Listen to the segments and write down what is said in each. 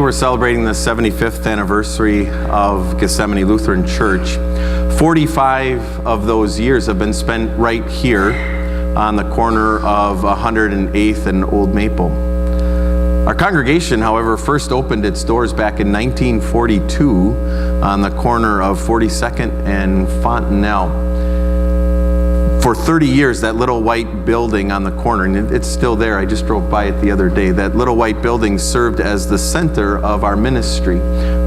we're celebrating the 75th anniversary of Gethsemane Lutheran Church. 45 of those years have been spent right here on the corner of 108th and Old Maple. Our congregation, however, first opened its doors back in 1942 on the corner of 42nd and Fontenelle. For 30 years, that little white building on the corner, and it's still there, I just drove by it the other day, that little white building served as the center of our ministry.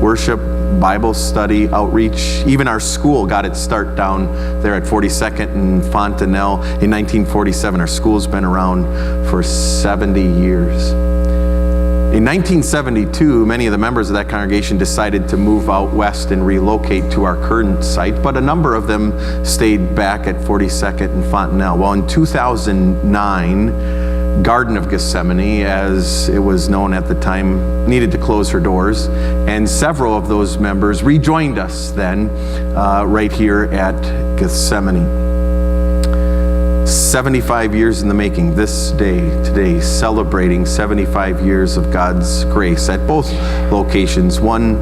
Worship, Bible study, outreach, even our school got its start down there at 42nd and Fontenelle in 1947. Our school's been around for 70 years. In 1972, many of the members of that congregation decided to move out west and relocate to our current site, but a number of them stayed back at 42nd and Fontenelle. Well, in 2009, Garden of Gethsemane, as it was known at the time, needed to close her doors, and several of those members rejoined us then right here at Gethsemane. 75 years in the making, this day, today, celebrating 75 years of God's grace at both locations, one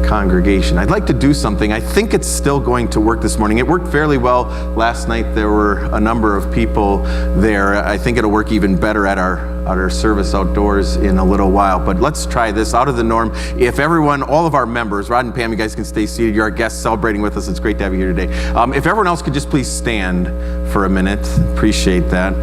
congregation. I'd like to do something. I think it's still going to work this morning. It worked fairly well last night. There were a number of people there. I think it'll work even better at our service outdoors in a little while. But let's try this out of the norm. If everyone, all of our members, Rod and Pam, you guys can stay seated. You're our guests celebrating with us. It's great to have you here today. If everyone else could just please stand for a minute. Appreciate that.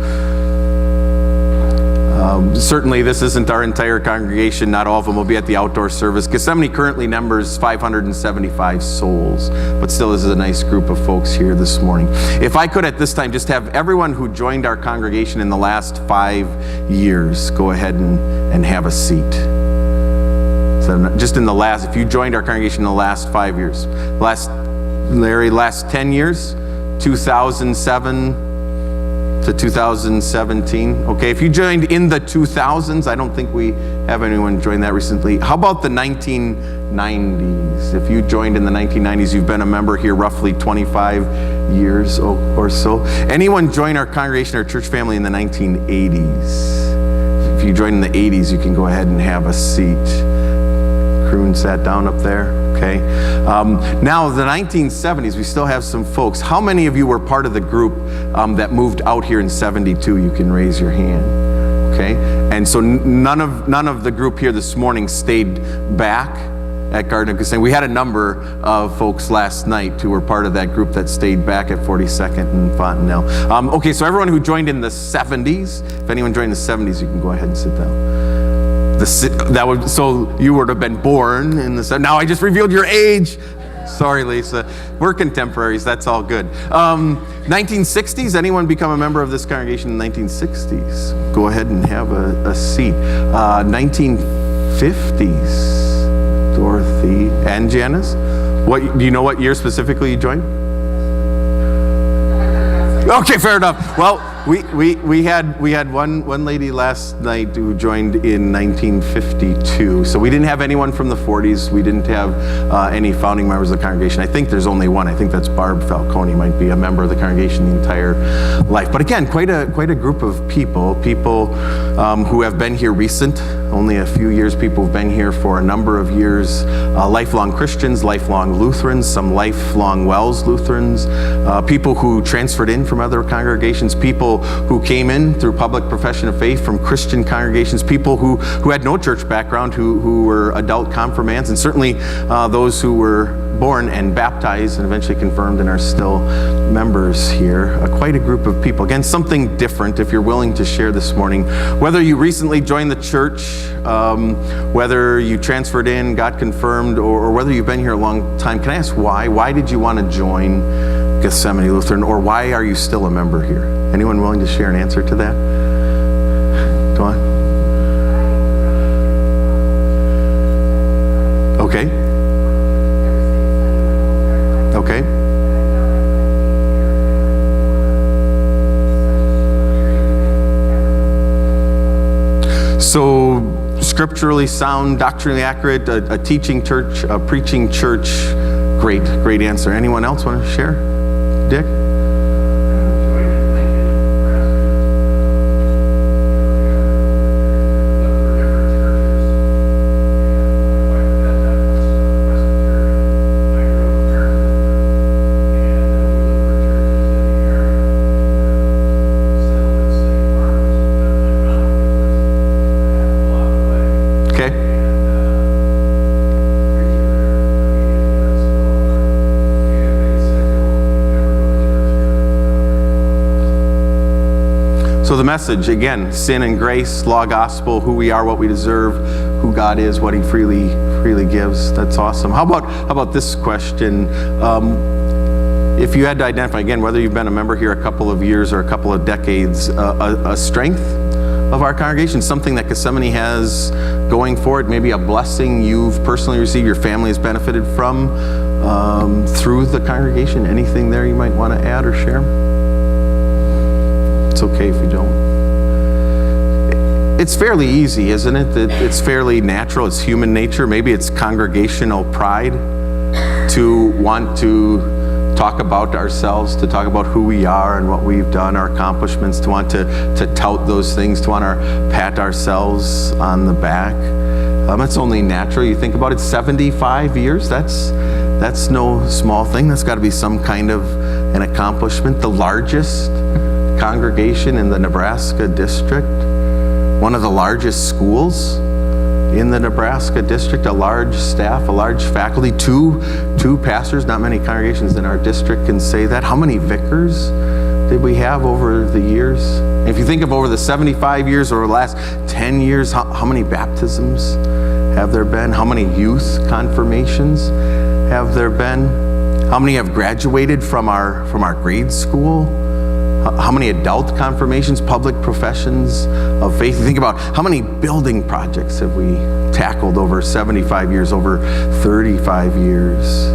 Certainly this isn't our entire congregation. Not all of them will be at the outdoor service. Gethsemane currently numbers 575 souls, but still this is a nice group of folks here this morning. If I could at this time just have everyone who joined our congregation in the last 5 years go ahead and have a seat. So just in the last, if you joined our congregation in the last 5 years. Last 10 years, 2007 to 2017. Okay, if you joined in the 2000s, I don't think we have anyone join that recently. How about the 1990s? If you joined in the 1990s, you've been a member here roughly 25 years or so. Anyone join our congregation, our church family in the 1980s? If you joined in the 80s, you can go ahead and have a seat. Croon sat down up there. Okay. Now, the 1970s, we still have some folks. How many of you were part of the group that moved out here in 72? You can raise your hand. Okay. And so none of the group here this morning stayed back at Garden of Gethsemane. We had a number of folks last night who were part of that group that stayed back at 42nd and Fontenelle. Okay, so everyone who joined in the 70s, if anyone joined in the 70s, you can go ahead and sit down. So you would have been born in the... Now I just revealed your age. Sorry, Lisa. We're contemporaries. That's all good. 1960s, anyone become a member of this congregation in the 1960s? Go ahead and have a seat. 1950s, Dorothy and Janice. Do you know what year specifically you joined? Okay, fair enough. Well, we had one lady last night who joined in 1952. So we didn't have anyone from the 40s. We didn't have any founding members of the congregation. I think there's only one. I think that's Barb Falcone, might be a member of the congregation the entire life. But again, quite a group of people who have been here recent, only a few years, people who've been here for a number of years, lifelong Christians, lifelong Lutherans, some lifelong Wells Lutherans, people who transferred in from other congregations, people who came in through public profession of faith from Christian congregations, people who had no church background, who were adult confirmands, and certainly those who were born and baptized and eventually confirmed and are still members here. Quite a group of people. Again, something different if you're willing to share this morning. Whether you recently joined the church, whether you transferred in, got confirmed, or whether you've been here a long time, can I ask why? Why did you want to join Gethsemane Lutheran, or why are you still a member here? Anyone willing to share an answer to that? Go on. Okay. Okay. So, scripturally sound, doctrinally accurate, a teaching church, a preaching church. Great answer. Anyone else want to share? Dick? So the message, again, sin and grace, law, gospel, who we are, what we deserve, who God is, what he freely gives. That's awesome. How about this question? If you had to identify, again, whether you've been a member here a couple of years or a couple of decades, a strength of our congregation, something that Gethsemane has going for it, maybe a blessing you've personally received, your family has benefited from through the congregation. Anything there you might want to add or share? It's okay if you don't. It's fairly easy, isn't it? It's fairly natural. It's human nature. Maybe it's congregational pride to want to talk about ourselves, to talk about who we are and what we've done, our accomplishments, to want to tout those things, to want to pat ourselves on the back. It's only natural. You think about it, 75 years, that's no small thing. That's got to be some kind of an accomplishment. The largest congregation in the Nebraska district, one of the largest schools in the Nebraska district, a large staff, a large faculty, two pastors. Not many congregations in our district can say that. How many vicars did we have over the years? If you think of over the 75 years or the last 10 years, how many baptisms have there been? How many youth confirmations have there been? How many have graduated from our grade school? How many adult confirmations, public professions of faith? You think about how many building projects have we tackled over 75 years, over 35 years?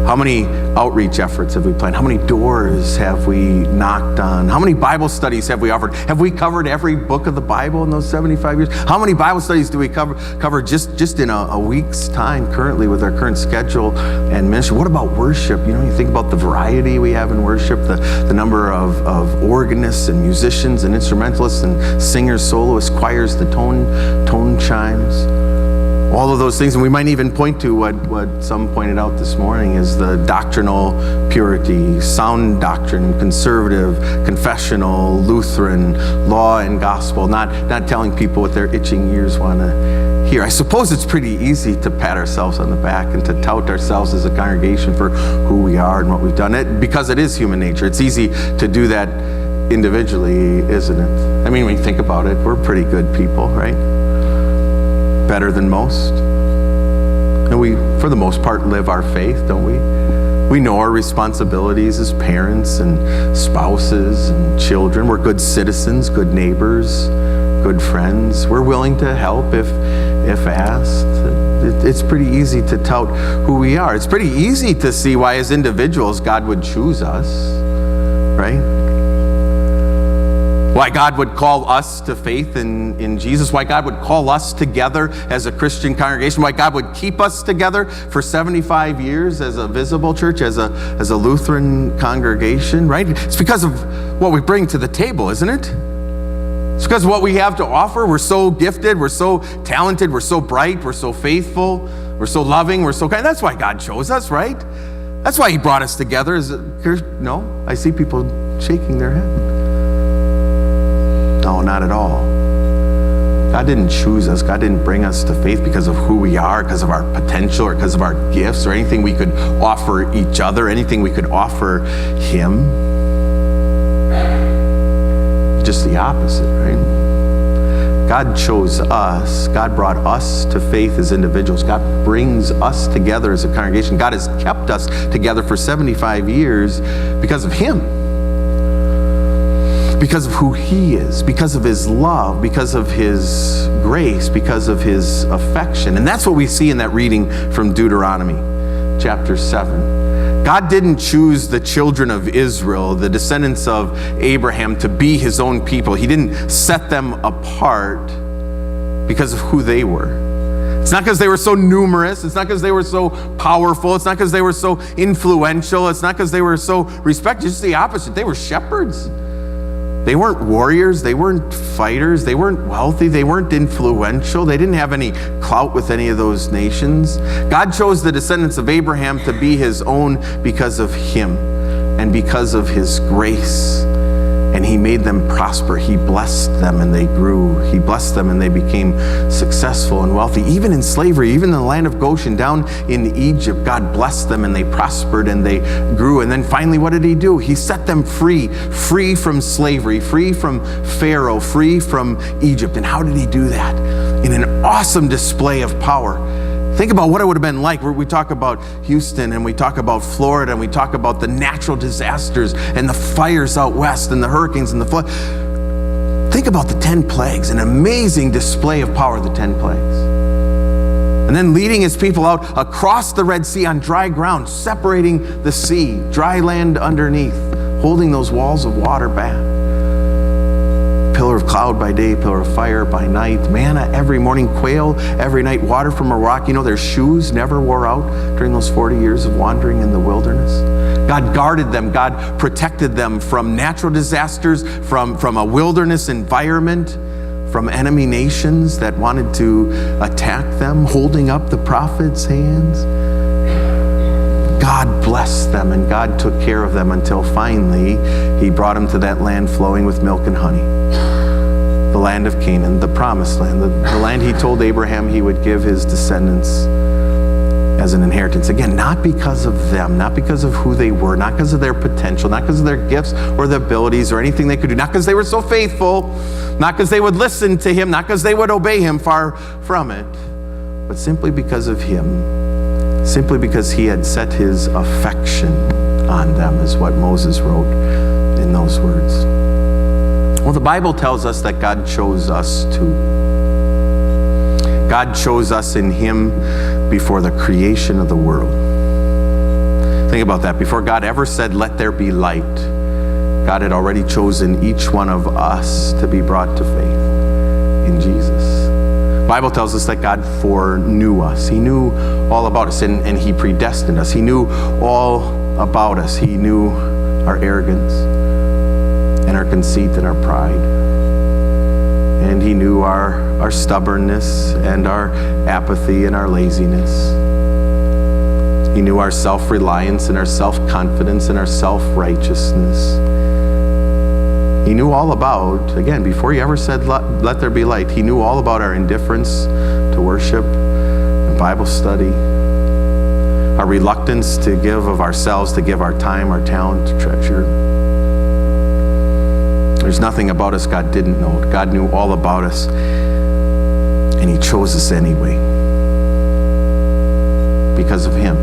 How many outreach efforts have we planned? How many doors have we knocked on? How many Bible studies have we offered? Have we covered every book of the Bible in those 75 years? How many Bible studies do we cover just in a week's time currently with our current schedule and ministry? What about worship? You think about the variety we have in worship, the number of organists and musicians and instrumentalists and singers, soloists, choirs, the tone chimes. All of those things, and we might even point to what some pointed out this morning is the doctrinal purity, sound doctrine, conservative, confessional, Lutheran, law and gospel, not telling people what their itching ears want to hear. I suppose it's pretty easy to pat ourselves on the back and to tout ourselves as a congregation for who we are and what we've done, because it is human nature. It's easy to do that individually, isn't it? I mean, when you think about it, we're pretty good people, right? Better than most. And we, for the most part, live our faith, don't we? We know our responsibilities as parents and spouses and children. We're good citizens, good neighbors, good friends. We're willing to help if asked. It's pretty easy to tout who we are. It's pretty easy to see why as individuals God would choose us, right? Why God would call us to faith in Jesus, why God would call us together as a Christian congregation, why God would keep us together for 75 years as a visible church, as a Lutheran congregation, right? It's because of what we bring to the table, isn't it? It's because of what we have to offer. We're so gifted, we're so talented, we're so bright, we're so faithful, we're so loving, we're so kind. That's why God chose us, right? That's why he brought us together. No, I see people shaking their head. No, not at all. God didn't choose us. God didn't bring us to faith because of who we are, because of our potential, or because of our gifts, or anything we could offer each other, anything we could offer him. Just the opposite, right? God chose us. God brought us to faith as individuals. God brings us together as a congregation. God has kept us together for 75 years because of him. Because of who he is, because of his love, because of his grace, because of his affection. And that's what we see in that reading from Deuteronomy chapter 7. God didn't choose the children of Israel, the descendants of Abraham, to be his own people. He didn't set them apart because of who they were. It's not because they were so numerous. It's not because they were so powerful. It's not because they were so influential. It's not because they were so respected. It's just the opposite. They were shepherds. They weren't warriors, they weren't fighters, they weren't wealthy, they weren't influential, they didn't have any clout with any of those nations. God chose the descendants of Abraham to be his own because of him and because of his grace And he made them prosper. He blessed them and they grew. He blessed them and they became successful and wealthy. Even in slavery, even in the land of Goshen, down in Egypt, God blessed them and they prospered and they grew. And then finally, what did he do? He set them free from slavery, free from Pharaoh, free from Egypt. And how did he do that? In an awesome display of power. Think about what it would have been like. We talk about Houston and we talk about Florida and we talk about the natural disasters and the fires out west and the hurricanes and the flood. Think about the 10 plagues, an amazing display of power, the 10 plagues. And then leading his people out across the Red Sea on dry ground, separating the sea, dry land underneath, holding those walls of water back. Pillar of cloud by day, pillar of fire by night, manna every morning, quail every night, water from a rock. You know, their shoes never wore out during those 40 years of wandering in the wilderness. God guarded them. God protected them from natural disasters, from a wilderness environment, from enemy nations that wanted to attack them, holding up the prophet's hands. God blessed them and God took care of them until finally he brought them to that land flowing with milk and honey. The land of Canaan, the promised land, the land he told Abraham he would give his descendants as an inheritance. Again, not because of them, not because of who they were, not because of their potential, not because of their gifts or their abilities or anything they could do, not because they were so faithful, not because they would listen to him, not because they would obey him, far from it, but simply because of him, simply because he had set his affection on them, is what Moses wrote in those words. Well, the Bible tells us that God chose us too. God chose us in him before the creation of the world. Think about that. Before God ever said, "Let there be light," God had already chosen each one of us to be brought to faith in Jesus. The Bible tells us that God foreknew us. He knew all about us and he predestined us. He knew all about us. He knew our arrogance and our conceit and our pride. And he knew our stubbornness and our apathy and our laziness. He knew our self-reliance and our self-confidence and our self-righteousness. He knew all about, again, before he ever said, let there be light, he knew all about our indifference to worship and Bible study, our reluctance to give of ourselves, to give our time, our talent, to treasure. There's nothing about us God didn't know. God knew all about us, and he chose us anyway. Because of him,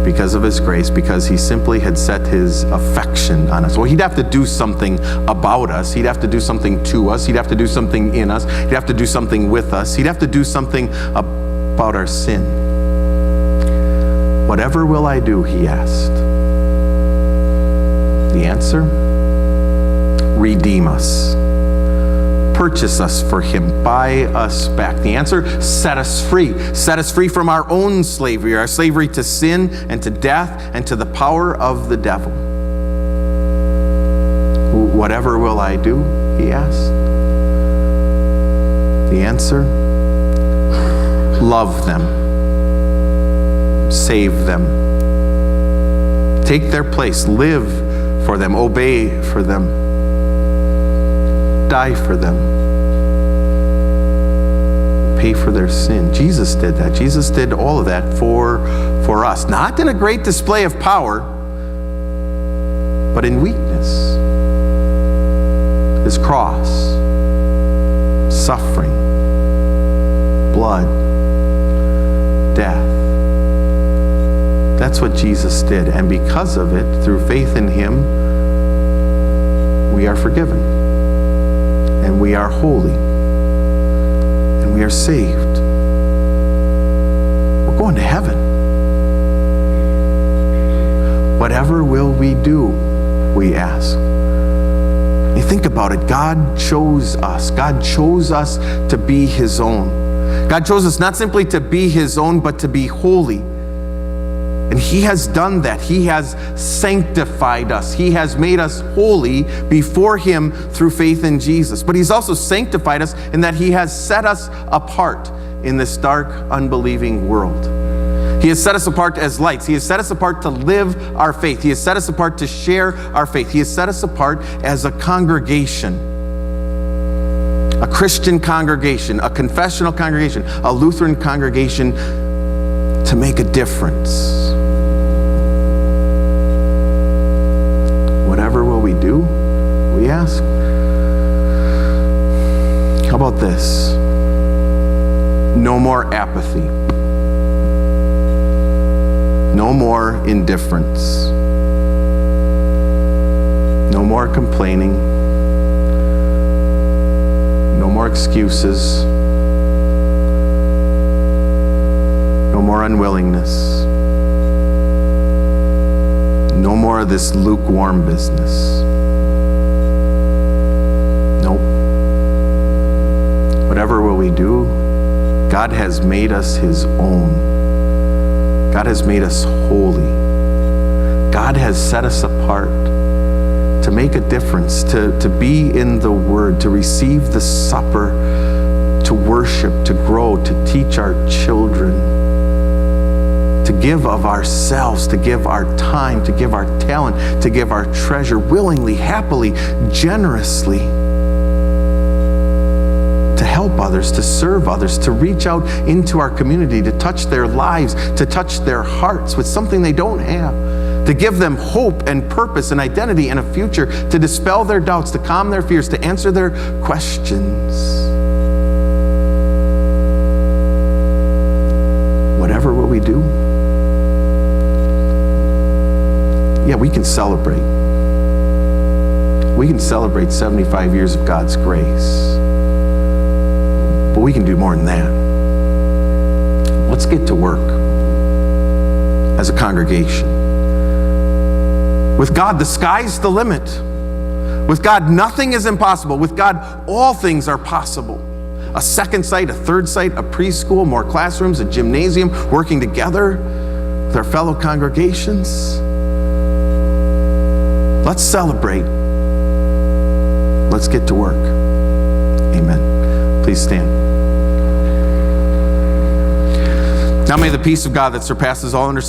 because of his grace, because he simply had set his affection on us. Well, he'd have to do something about us. He'd have to do something to us. He'd have to do something in us. He'd have to do something with us. He'd have to do something about our sin. Whatever will I do, he asked. The answer? Redeem us. Purchase us for him. Buy us back. The answer? Set us free. Set us free from our own slavery, our slavery to sin and to death and to the power of the devil. Whatever will I do? He asked. The answer? Love them. Save them. Take their place. Live for them. Obey for them. Die for them. Pay for their sin. Jesus did that. Jesus did all of that for us. Not in a great display of power, but in weakness. His cross, suffering, blood, death. That's what Jesus did. And because of it, through faith in him, we are forgiven. And we are holy. And we are saved. We're going to heaven. Whatever will we do, we ask. You think about it. God chose us. God chose us to be his own. God chose us not simply to be his own, but to be holy. And he has done that. He has sanctified us. He has made us holy before him through faith in Jesus. But he's also sanctified us in that he has set us apart in this dark, unbelieving world. He has set us apart as lights. He has set us apart to live our faith. He has set us apart to share our faith. He has set us apart as a congregation, a Christian congregation, a confessional congregation, a Lutheran congregation, to make a difference. Whatever will we do, we ask? How about this? No more apathy. No more indifference. No more complaining. No more excuses. No more unwillingness. No more of this lukewarm business. Nope. Whatever will we do, God has made us His own. God has made us holy. God has set us apart to make a difference, to be in the Word, to receive the supper, to worship, to grow, to teach our children, to give of ourselves, to give our time, to give our talent, to give our treasure willingly, happily, generously, to help others, to serve others, to reach out into our community, to touch their lives, to touch their hearts with something they don't have, to give them hope and purpose and identity and a future, to dispel their doubts, to calm their fears, to answer their questions. Whatever will we do? Yeah, we can celebrate. We can celebrate 75 years of God's grace. But we can do more than that. Let's get to work as a congregation. With God, the sky's the limit. With God, nothing is impossible. With God, all things are possible. A second site, a third site, a preschool, more classrooms, a gymnasium, working together with our fellow congregations. Let's celebrate. Let's get to work. Amen. Please stand. Now may the peace of God that surpasses all understanding